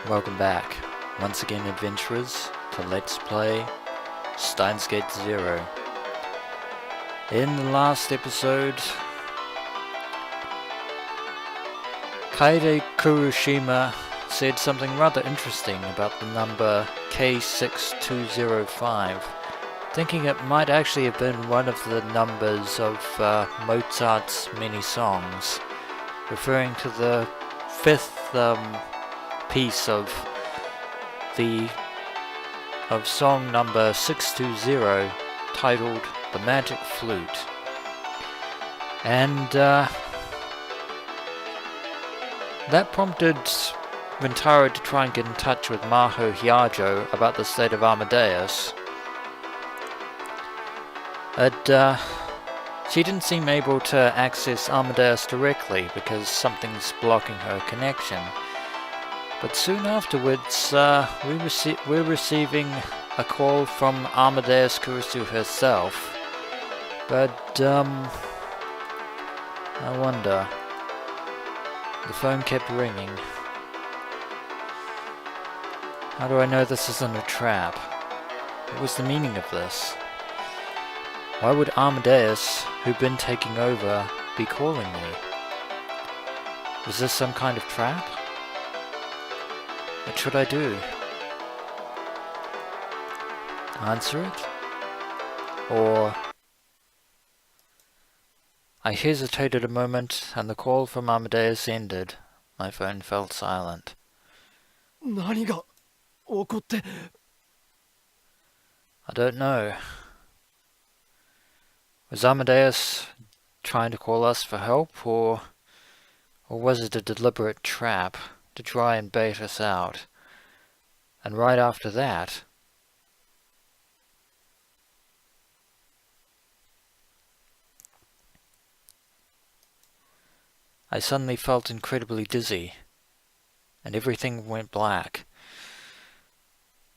Welcome back, once again adventurers, to Let's Play Steins Gate Zero. In the last episode, Kaede Kurushima said something rather interesting about the number K6205, thinking it might actually have been one of the numbers of Mozart's many songs, referring to the fifth piece of song number 620, titled The Magic Flute. And that prompted Rintaro to try and get in touch with Maho Hyajo about the state of Amadeus. But she didn't seem able to access Amadeus directly because something's blocking her connection. But soon afterwards, we're receiving a call from Amadeus Kurisu herself. But I wonder. The phone kept ringing. How do I know this isn't a trap? What was the meaning of this? Why would Amadeus, who'd been taking over, be calling me? Was this some kind of trap? What should I do? Answer it? Or... I hesitated a moment, and the call from Amadeus ended. My phone fell silent. I don't know. Was Amadeus trying to call us for help, or was it a deliberate trap to try and bait us out? And right after that, I suddenly felt incredibly dizzy, and everything went black.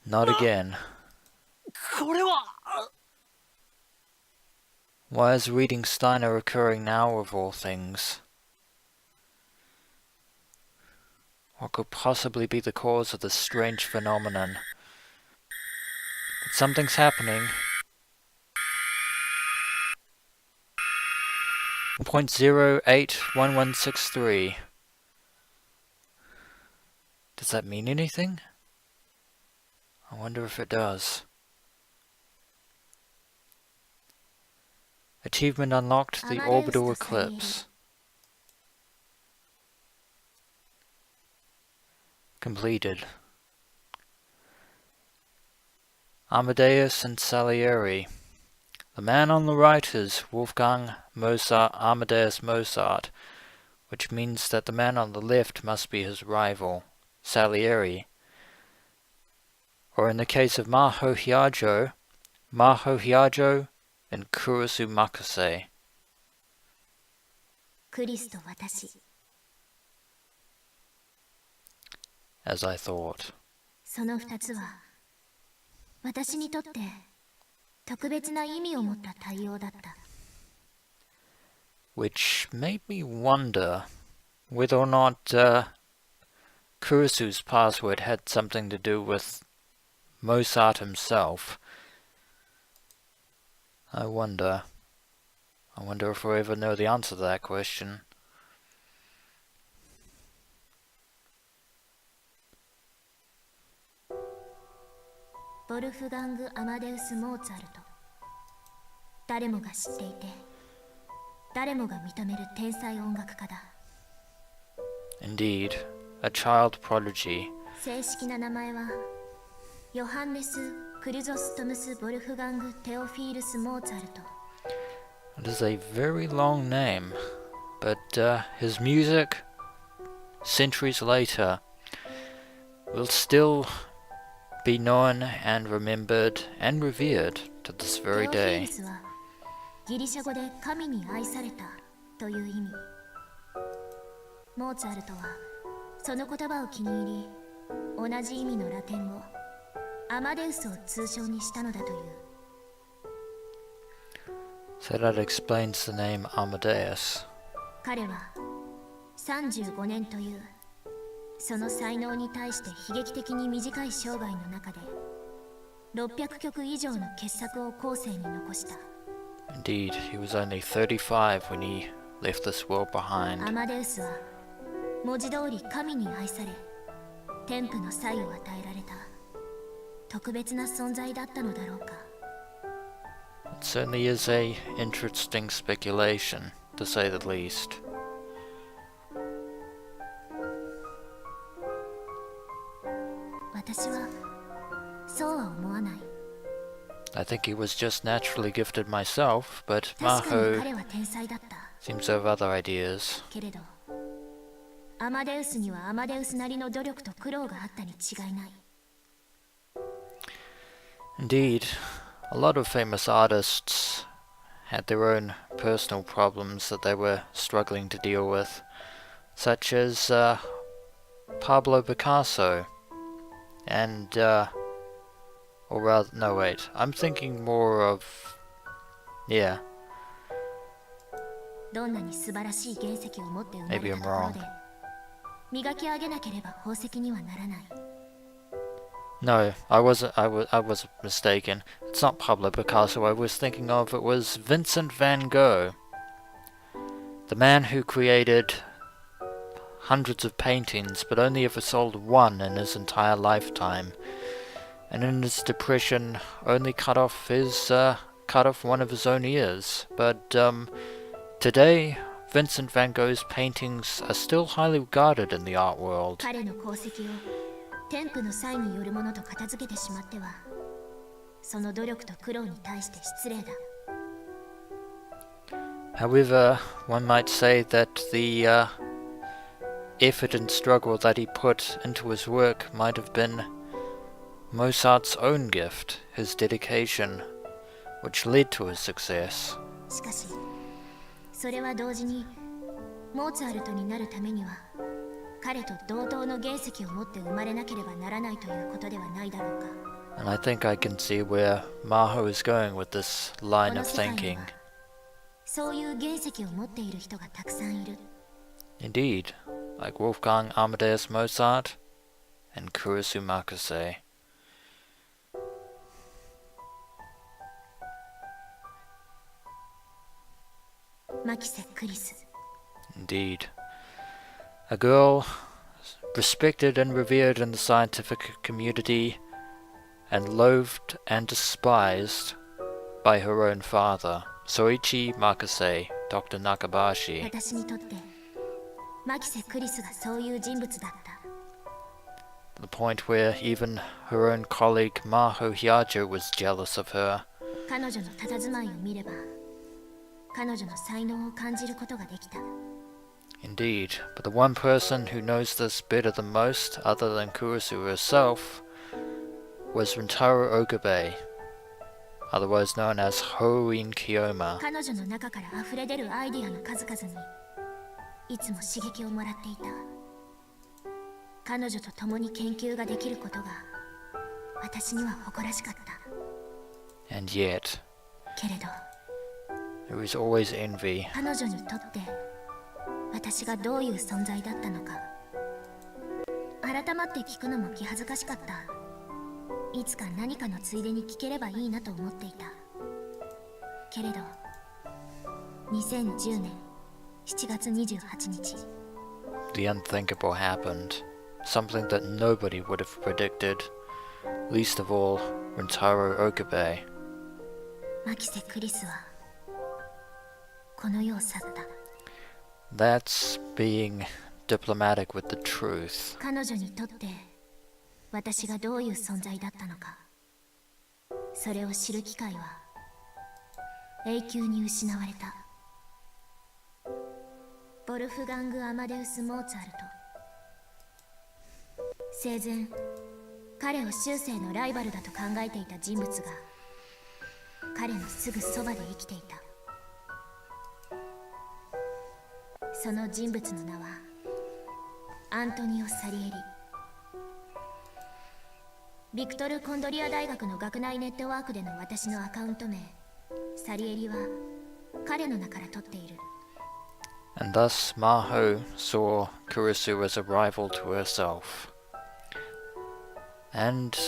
Not again. Why is reading Steiner occurring now, of all things? What could possibly be the cause of this strange phenomenon? But something's happening. 0.081163. Does that mean anything? I wonder if it does. Achievement unlocked, the orbital eclipse. Completed. Amadeus and Salieri. The man on the right is Wolfgang Amadeus Mozart, which means that the man on the left must be his rival, Salieri. Or in the case of Maho Hyajo and Kurisu Makase. As I thought. Which made me wonder whether or not Kurisu's password had something to do with Mozart himself. I wonder if we'll ever know the answer to that question. Wolfgang Amadeus Mozart. 誰もが知っていて、誰もが認める天才音楽家だ。Indeed, a child prodigy. 正式な名前はヨハンネス・クリゾストムス・ボルフガング・テオフィールス・モーツァルト。It is a very long name, but his music, centuries later, will still be known and remembered and revered to this very day. ギリシャ語で神に愛されたという意味。モーツァルトはその言葉を気に入り、同じ意味のラテン語アマデウスを通称にしたのだという。So that explains the name Amadeus. 彼は35年というその才能に対して悲劇的に短い生涯の中で600曲以上の傑作を後世に残した。 Indeed, he was only 35 when he left this world ア behind. マデウスは文字通り神に愛され天賦の才を与えられた特別な存在だったのだろうか。 It certainly is a interesting speculation, to say the least. 私はそうは思わない。 I think he was just naturally gifted myself, but 確かに Maho 彼は天才だった。 seems to have other ideas. けれどアマデウスにはアマデウスなりの努力と苦労があったに違いない。 Indeed, a lot of famous artists had their own personal problems that they were struggling to deal with, such as Pablo Picasso, and or rather, no wait, I'm thinking more of, yeah, どんなに素晴らしい原石を持って生まれ Maybe た I'm ところ wrong. で磨き上げなければ宝石にはならない。 no, I was mistaken. It's not Pablo Picasso I was thinking of, it was Vincent van Gogh, the man who created hundreds of paintings but only ever sold one in his entire lifetime, and in his depression only cut off one of his own ears. But today Vincent van Gogh's paintings are still highly regarded in the art world. 彼の功績を天賦の才によるものと片付けてしまってはその努力と苦労に対して失礼だ。 However, one might say that the effort and struggle that he put into his work might have been Mozart's own gift, his dedication, which led to his success. しかしそれは同時にモーツァルトになるためには彼と同等の原石を持って生まれなければならないということではないだろうか。 And I think I can see where Maho is going with this line この of 世界に thinking. はそういう原石を持っている人がたくさんいる。 Indeed, like Wolfgang Amadeus Mozart and Kurisu Makase. マキセ・クリス。 Indeed. A girl respected and revered in the scientific community and loathed and despised by her own father, Soichi Makase, Dr. Nakabashi. 私にとってマキセ・クリスがそういう人物だった。 To the point where even her own colleague Maho Hyajo was jealous of her. 彼女の佇まいを見れば彼女の才能を感じることができた。 Indeed, but the one person who knows this better than most, other than Kurisu herself, was Rintaro Okabe, otherwise known as Hoin Kiyoma. 彼女の中から溢れ出るアイディアの数々にいつも刺激をもらっていた。彼女と共に研究ができることが私には誇らしかった。 And yet, けれど there was always envy. 彼女にとって私がどういう存在だったのか改まって聞くのも気恥ずかしかった。いつか何かのついでに聞ければいいなと思っていた。けれど2010年7月28日 The unthinkable happened, something that nobody would have predicted, least of all Rintaro Okabe. マキセ・クリスはこの世を去った。 That's being diplomatic with the truth. 彼女にとって私がどういう存在だったのかそれを知る機会は永久に失われた。ボルフガング・アマデウス・モーツァルト。生前彼を終生のライバルだと考えていた人物が彼のすぐそばで生きていた。その人物の名はアントニオ・サリエリ。ビクトル・コンドリア大学の学内ネットワークでの私のアカウント名サリエリは彼の名から取っている。and thus Maho saw Kurisu as a rival to herself, and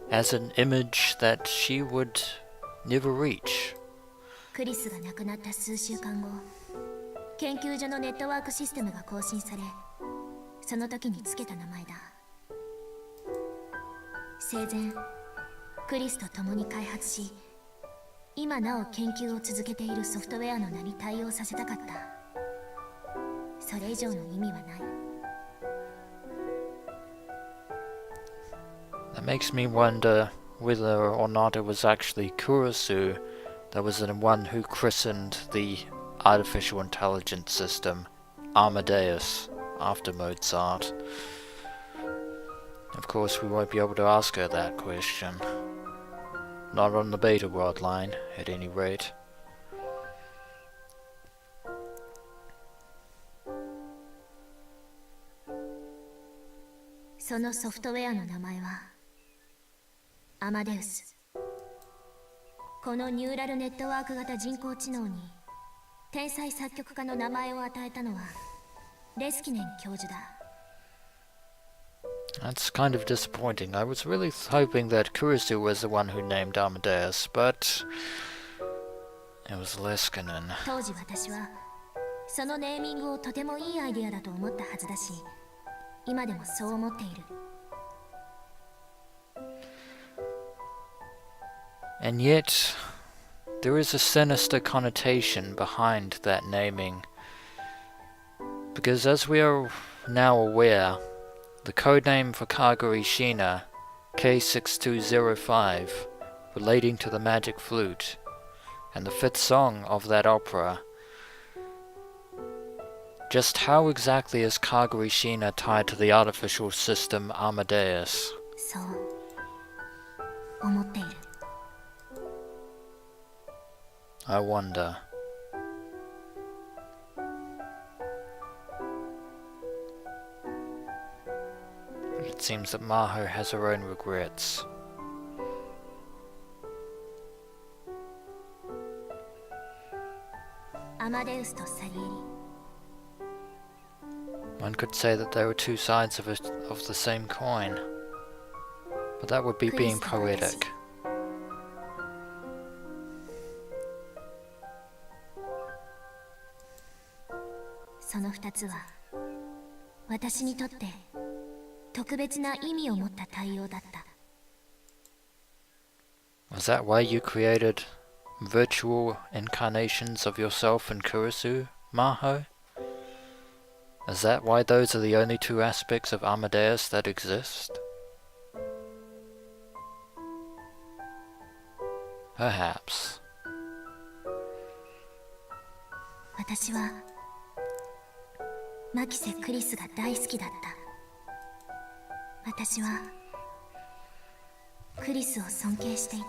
as an image that she would never reach. クリスが亡くなった数週間後、研究所のネットワークシステムが更新され、その時につけた名前だ。生前、クリスと共に開発し、今なお研究を続けているソフトウェアの名に対応させたかった。それ以上の意味はない。That makes me wonder whether or not it was actually Kurisu that was the one who christened the artificial intelligence system Amadeus after Mozart. Of course, we won't be able to ask her that question. Not on the beta worldline, at any rate. そのソフトウェアの名前はアマデウス。このニューラルネットワーク型人工知能に天才作曲家の名前を与えたのはレスキネン教授だ。That's kind of disappointing. I was really hoping that Kurisu was the one who named Amadeus, but it was Leskinen. 当時私はそのネーミングをとてもいいアイデアだと思ったはずだし、今でもそう思っている。And yet, there is a sinister connotation behind that naming, because as we are now aware, the codename for Kaguri Shina, K6205, relating to the magic flute, and the fifth song of that opera, just how exactly is Kaguri Shina tied to the artificial system Amadeus? そう思っている。I wonder. It seems that Maho has her own regrets. Amadeus to Salieri. One could say that they were two sides of the same coin, but that would be being poetic. その二つは私にとって特別な意味を持った対応だった。Was that why you created virtual incarnations of yourself and Kurisu, Maho? Is that why those are the only two aspects of Amadeus that exist? Perhaps. 私はマキセ・クリスが大好きだった。私はクリスを尊敬していた。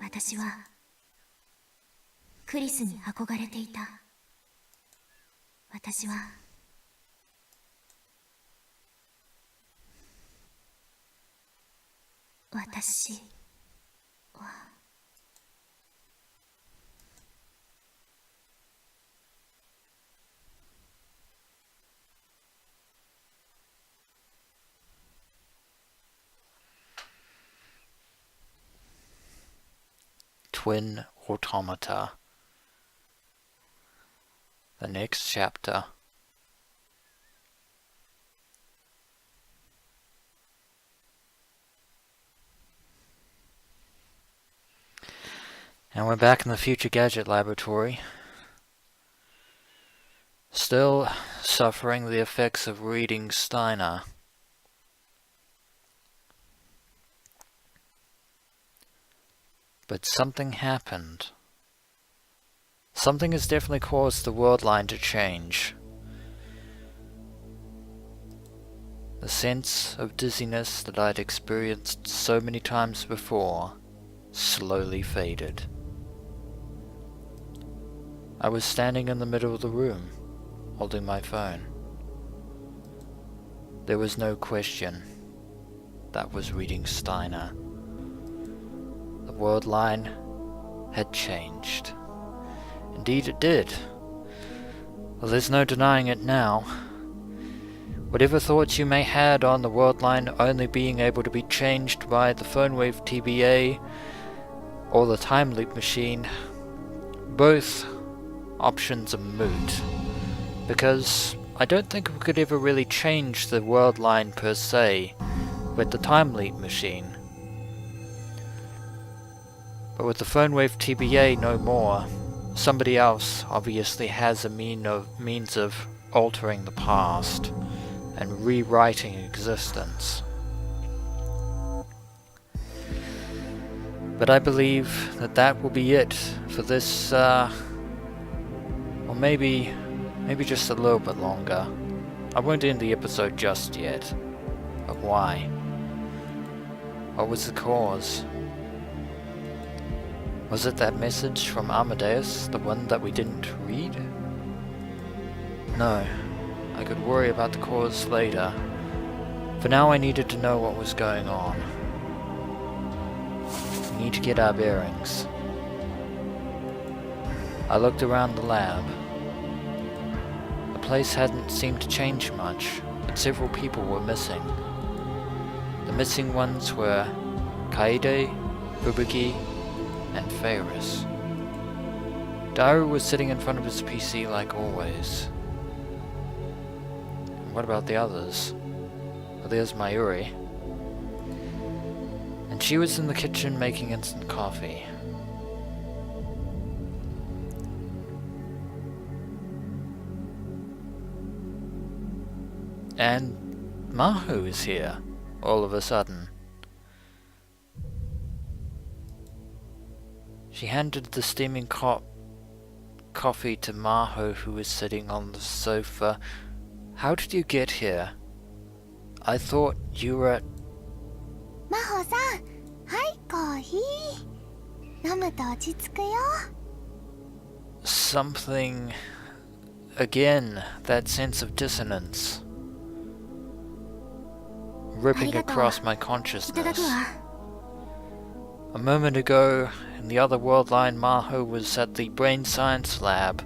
私はクリスに憧れていた。私はTwin Automata. The next chapter. And we're back in the Future Gadget Laboratory. Still suffering the effects of reading Steiner. But something happened. Something has definitely caused the worldline to change. The sense of dizziness that I'd experienced so many times before slowly faded. I was standing in the middle of the room, holding my phone. There was no question. that was reading Steiner. The world line had changed. Indeed it did. Well, there's no denying it now. Whatever thoughts you may had on the world line only being able to be changed by the phone wave TBA or the time loop machine, both options are moot, because I don't think we could ever really change the world line per se with the time loop machine. But with the phone wave TBA no more, somebody else obviously has a means of altering the past and rewriting existence. But I believe that will be it for this, or maybe just a little bit longer. I won't end the episode just yet. But why? What was the cause? Was it that message from Amadeus, the one that we didn't read? No, I could worry about the cause later. For now I needed to know what was going on. We need to get our bearings. I looked around the lab. The place hadn't seemed to change much, but several people were missing. The missing ones were Kaede, Fubuki, and Ferris. Daru was sitting in front of his PC like always. And what about the others? Well, there's Mayuri. And she was in the kitchen making instant coffee. And Maho is here, all of a sudden. She handed the steaming coffee to Maho, who was sitting on the sofa. How did you get here? I thought you were at... Maho-san, hi, coffee. Namu to ochitsuku yo. Something... Again, that sense of dissonance. Ripping across my consciousness. A moment ago, in the other world line, Maho was at the brain science lab,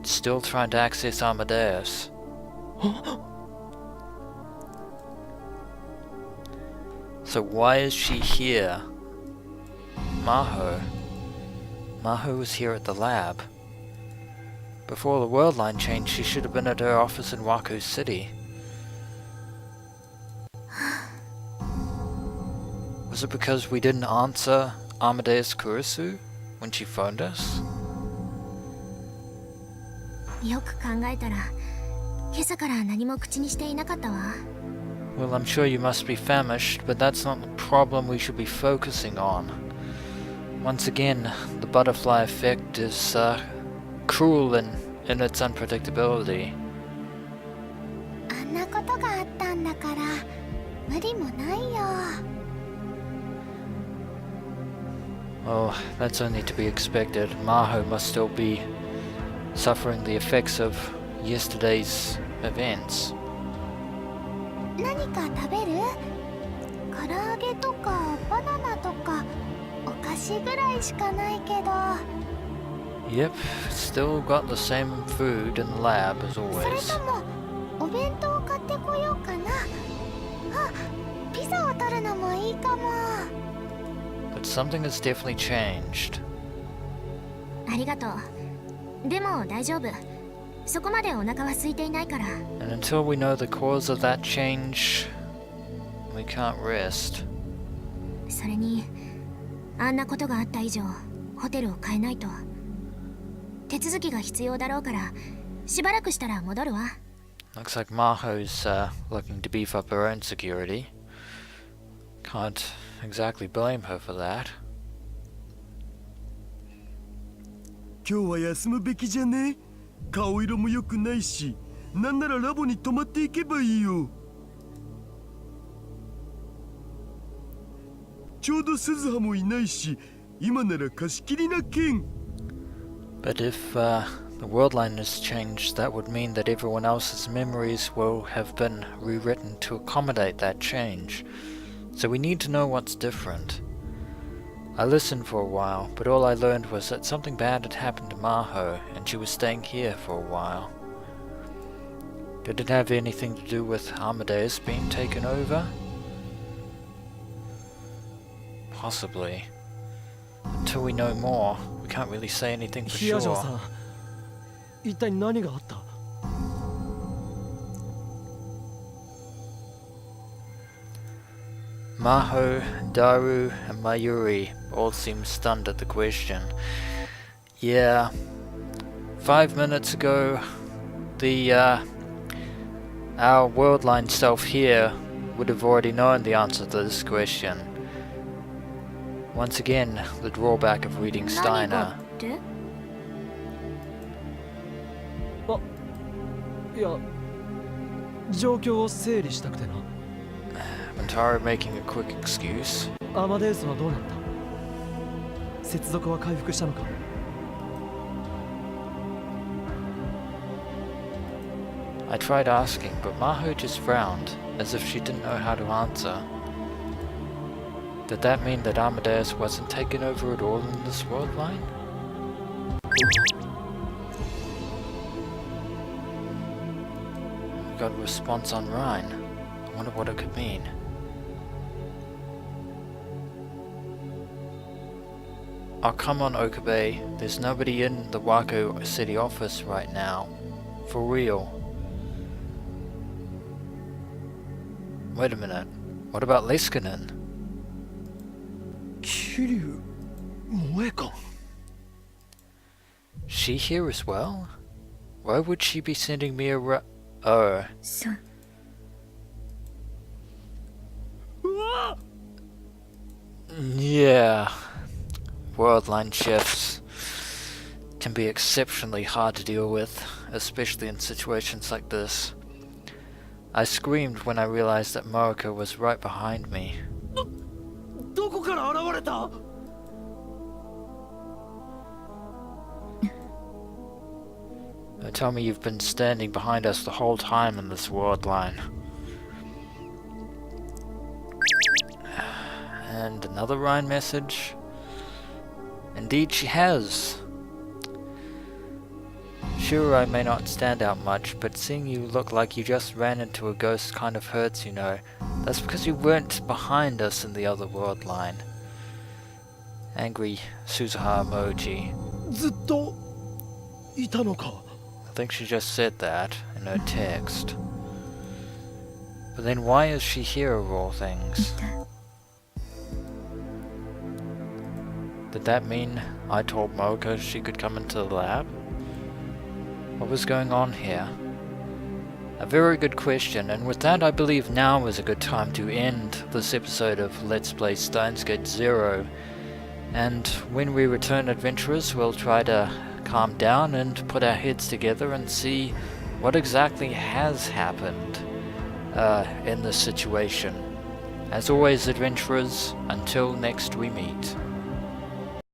still trying to access Amadeus. So why is she here? Maho was here at the lab. Before the world line changed, she should have been at her office in Waku City. Was it because we didn't answer Amadeus Kurisu when she phoned us? よく考えたら、今朝から何も口にしていなかったわ。Well, I'm sure you must be famished, but that's not the problem we should be focusing on. Once again, the butterfly effect is cruel in its unpredictability. あんなことがあったんだから、無理もないよ。Oh, that's only to be expected. Maho must still be suffering the effects of yesterday's events. 何か食べる？唐揚げとかバナナとかお菓子ぐらいしかないけど。Yep, still got the same food in the lab as それ always. ともお弁当を買ってこようかな。あ、ピザを取るのもいいかも。But something has definitely changed. ありがとう。でも大丈夫。そこまでお腹は空いていないから。And until we know the cause of that change, we can't rest. それに、あんなことがあった以上、ホテルを変えないと。手続きが必要だろうから、しばらくしたら戻るわ。Looks like Maho's looking to beef up her own security. Can't exactly blame her for that. 今日は休むべきじゃね？顔色も良くないし、なんならラボに泊まっていけばいいよ。ちょうど鈴葉もいないし、今なら貸し切りなけん。But if the world line has changed, that would mean that everyone else's memories will have been rewritten to accommodate that change. So we need to know what's different. I listened for a while, but all I learned was that something bad had happened to Maho, and she was staying here for a while. Did it have anything to do with Amadeus being taken over? Possibly. Until we know more, we can't really say anything for 比野城 sure. さん、一体何があった？ Maho, Daru, and Mayuri all seem stunned at the question. Yeah, 5 minutes ago, our worldline self here would have already known the answer to this question. Once again, the drawback of reading 何が Steiner. って？いや、状況を整理したくてな。 Rintaro making a quick excuse. アマデウスはどうなった？接続は回復したのか？ I tried asking, but Maho just frowned, as if she didn't know how to answer. Did that mean that Amadeus wasn't taken over at all in this world line? We got a response on Rhine. I wonder what it could mean. Oh, come on, Okabe. There's nobody in the Wako city office right now. For real. Wait a minute. What about Liskanen? 桐生萌か。 She here as well? Why would she be sending me a Oh. そう Yeah. Worldline shifts can be exceptionally hard to deal with, especially in situations like this. I screamed when I realized that Morika was right behind me. どこから現れた？ Tell me you've been standing behind us the whole time in this world line. And another Rhine message. Indeed she has. Sure, I may not stand out much, but seeing you look like you just ran into a ghost kind of hurts, you know. That's because you weren't behind us in the other world line. Angry Suzuha emoji. ずっといたのか。 I think she just said that in her text. But then why is she here of all things? いた Did that mean I told Morika she could come into the lab? What was going on here? A very good question, and with that I believe now is a good time to end this episode of Let's Play Steins Gate 0. And when we return, adventurers, we'll try to calm down and put our heads together and see what exactly has happened in this situation. As always, adventurers, until next we meet.